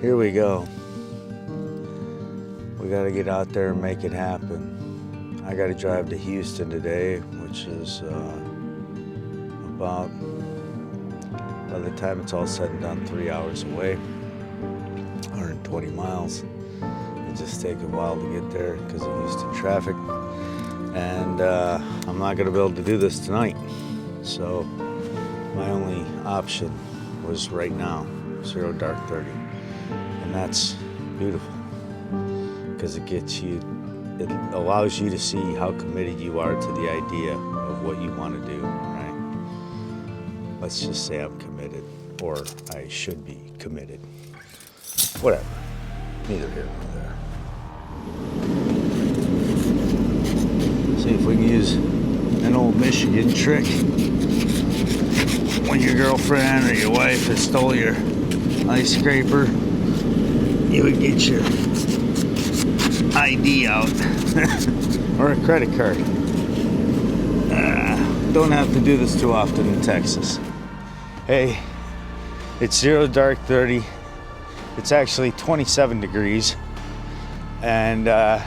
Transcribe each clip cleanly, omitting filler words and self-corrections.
Here we go. We got to get out there and make it happen. I got to drive to Houston today, which is about, by the time it's all said and done, 3 hours away, 120 miles. It just takes a while to get there because of Houston traffic. And I'm not going to be able to do this tonight. So my only option was right now, 0 dark 30. And that's beautiful because it allows you to see how committed you are to the idea of what you want to do, right? Let's just say I'm committed, or I should be committed. Whatever, neither here nor there. See if we can use an old Michigan trick. When your girlfriend or your wife has stole your ice scraper, you would get your ID out or a credit card. Don't have to do this too often in Texas. Hey, it's 0 dark 30. It's actually 27 degrees, and it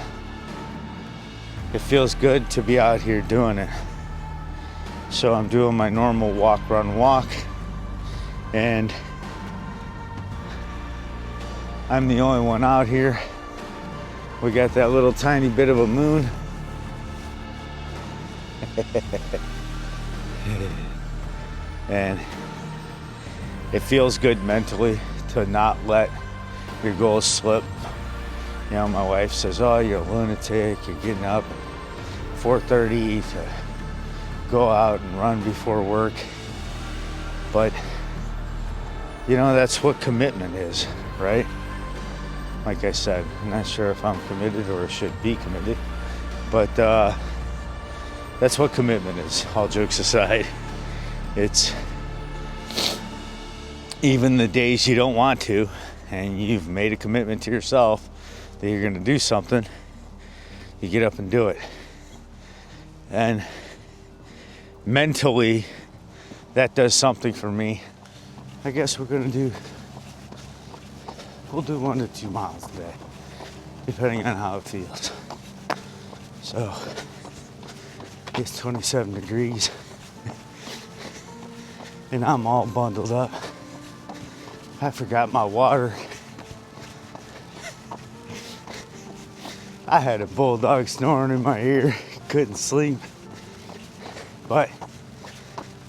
feels good to be out here doing it. So I'm doing my normal walk, run, walk, and I'm the only one out here. We got that little tiny bit of a moon. And it feels good mentally to not let your goals slip. You know, my wife says, oh, you're a lunatic, you're getting up at 4:30 to go out and run before work. But, you know, that's what commitment is, right? Like I said, I'm not sure if I'm committed or should be committed, but that's what commitment is, all jokes aside. It's even the days you don't want to, and you've made a commitment to yourself that you're gonna do something, you get up and do it. And mentally, that does something for me. I guess we'll do 1 to 2 miles today, depending on how it feels. So, it's 27 degrees, and I'm all bundled up. I forgot my water. I had a bulldog snoring in my ear, couldn't sleep, but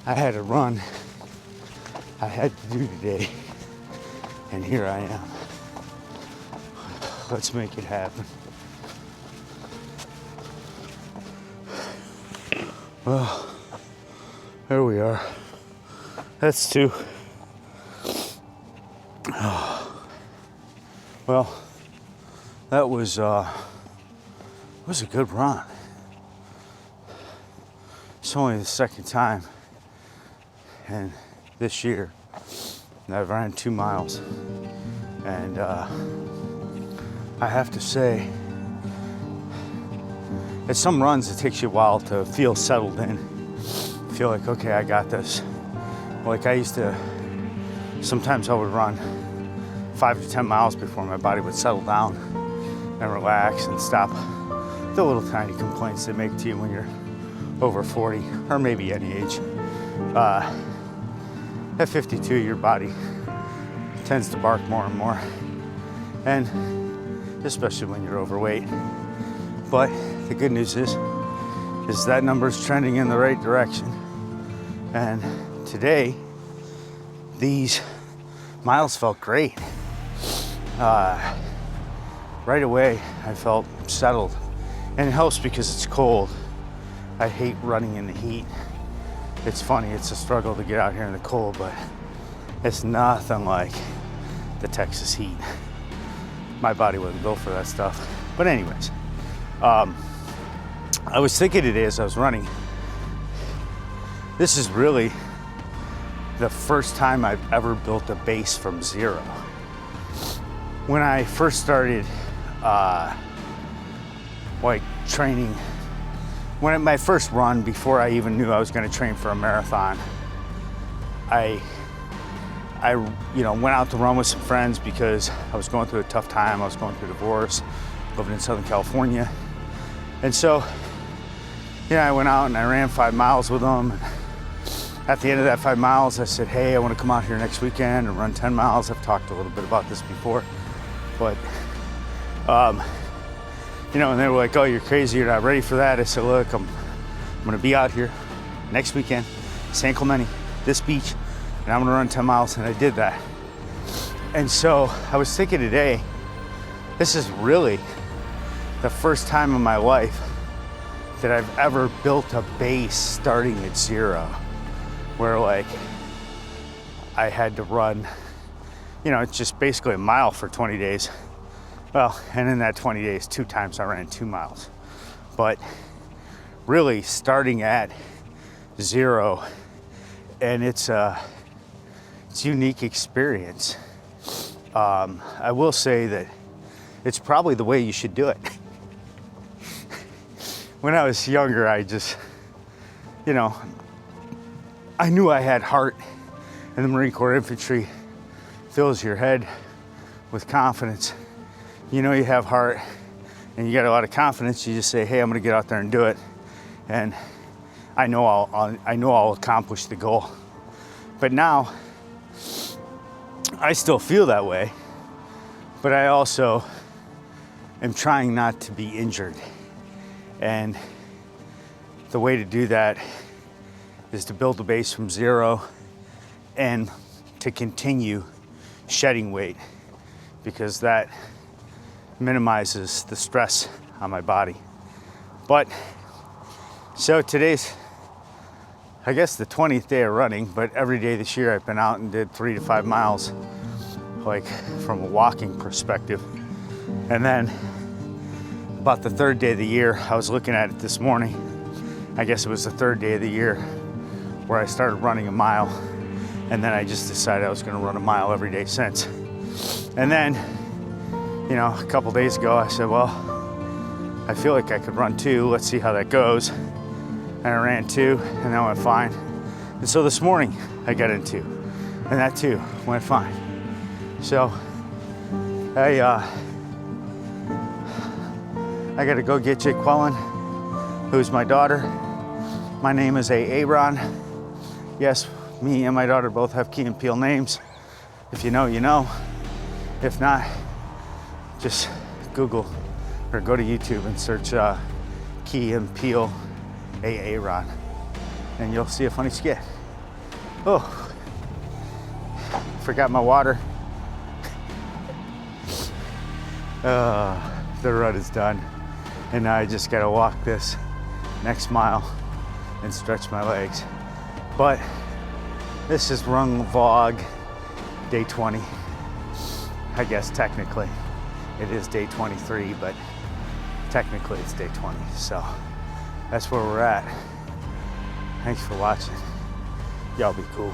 I had a run I had to do today, and here I am. Let's make it happen. Well, there we are. That's 2. Well, that was a good run. It's only the second time and this year that I've ran 2 miles, and I have to say, at some runs it takes you a while to feel settled in, feel like, okay, I got this. Like I used to, sometimes I would run 5 to 10 miles before my body would settle down and relax and stop the little tiny complaints they make to you when you're over 40, or maybe any age. At 52, your body tends to bark more and more, and especially when you're overweight. But the good news is that number's trending in the right direction. And today, these miles felt great. Right away, I felt settled, and it helps because it's cold. I hate running in the heat. It's funny, it's a struggle to get out here in the cold, but it's nothing like the Texas heat. My body wouldn't go for that stuff. But anyways, I was thinking today as I was running, this is really the first time I've ever built a base from 0. When I first started training, my first run, before I even knew I was going to train for a marathon, I I went out to run with some friends because I was going through a tough time. I was going through a divorce, living in Southern California. And so, I went out and I ran 5 miles with them. And at the end of that 5 miles, I said, hey, I want to come out here next weekend and run 10 miles. I've talked a little bit about this before, but, and they were like, oh, you're crazy. You're not ready for that. I said, look, I'm going to be out here next weekend, San Clemente, this beach, and I'm going to run 10 miles. And I did that. And so I was thinking today, this is really the first time in my life that I've ever built a base starting at zero, where like I had to run, it's just basically a mile for 20 days. Well, and in that 20 days, 2 times I ran 2 miles. But really starting at zero, and it's a unique experience. I will say that it's probably the way you should do it. When I was younger, I just, I knew I had heart, and the Marine Corps infantry fills your head with confidence. You have heart and you got a lot of confidence. You just say, hey, I'm going to get out there and do it. And I know I'll accomplish the goal. But now I still feel that way, but I also am trying not to be injured. And the way to do that is to build a base from zero and to continue shedding weight, because that minimizes the stress on my body. But so today's, I guess, the 20th day of running, but every day this year I've been out and did 3 to 5 miles, like from a walking perspective. And then about the 3rd day of the year, I was looking at it this morning. I guess it was the 3rd day of the year where I started running a mile. And then I just decided I was going to run a mile every day since. And then, a couple days ago, I said, well, I feel like I could run 2. Let's see how that goes. And I ran 2, and that went fine. And so this morning, I got in 2, and that too went fine. So I got to go get Jaqueline, who's my daughter. My name is Aaron. Yes, me and my daughter both have Key and Peele names. If you know, you know. If not, just Google or go to YouTube and search Key and Peele Aaron, and you'll see a funny skit. Oh, forgot my water. The run is done, and now I just gotta walk this next mile and stretch my legs. But this is Run Vlog day 20. I guess technically it is day 23, but technically it's day 20. So that's where we're at. Thanks for watching. Y'all be cool.